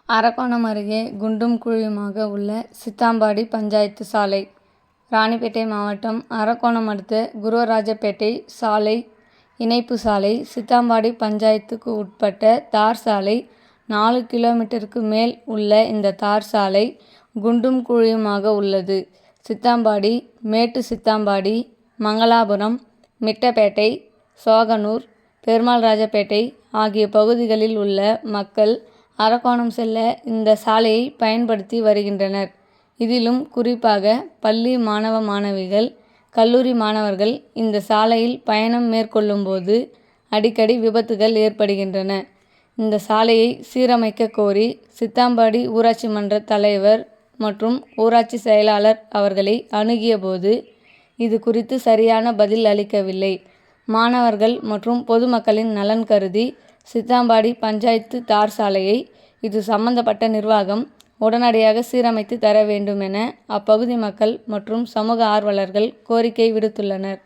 அரக்கோணம் அருகே குண்டும் குழியுமாக உள்ள சித்தாம்பாடி பஞ்சாயத்து சாலை. ராணிப்பேட்டை மாவட்டம் அரக்கோணம் அடுத்த குருவராஜப்பேட்டை சாலை இணைப்பு சாலை சித்தாம்பாடி பஞ்சாயத்துக்கு உட்பட்ட தார் சாலை. 4 கிலோமீட்டருக்கு மேல் உள்ள இந்த தார் சாலை குண்டும் குழியுமாக உள்ளது. சித்தாம்பாடி, மேட்டு சித்தாம்பாடி, மங்களாபுரம், மிட்டப்பேட்டை, சோகனூர், பெருமாள்ராஜப்பேட்டை ஆகிய பகுதிகளில் உள்ள மக்கள் அரக்கோணம் செல்ல இந்த சாலையை பயன்படுத்தி வருகின்றனர். இதிலும் குறிப்பாக பள்ளி மாணவ மாணவிகள், கல்லூரி மாணவர்கள் இந்த சாலையில் பயணம் மேற்கொள்ளும் போது அடிக்கடி விபத்துகள் ஏற்படுகின்றன. இந்த சாலையை சீரமைக்க கோரி சித்தாம்பாடி ஊராட்சி மன்ற தலைவர் மற்றும் ஊராட்சி செயலாளர் அவர்களை அணுகிய போது இது குறித்து சரியான பதில் அளிக்கவில்லை. மாணவர்கள் மற்றும் பொதுமக்களின் நலன் கருதி சித்தாம்பாடி பஞ்சாயத்து தார் சாலையை இது சம்பந்தப்பட்ட நிர்வாகம் உடனடியாக சீரமைத்து தர வேண்டும் என அப்பகுதி மக்கள் மற்றும் சமூக ஆர்வலர்கள் கோரிக்கை விடுத்துள்ளனர்.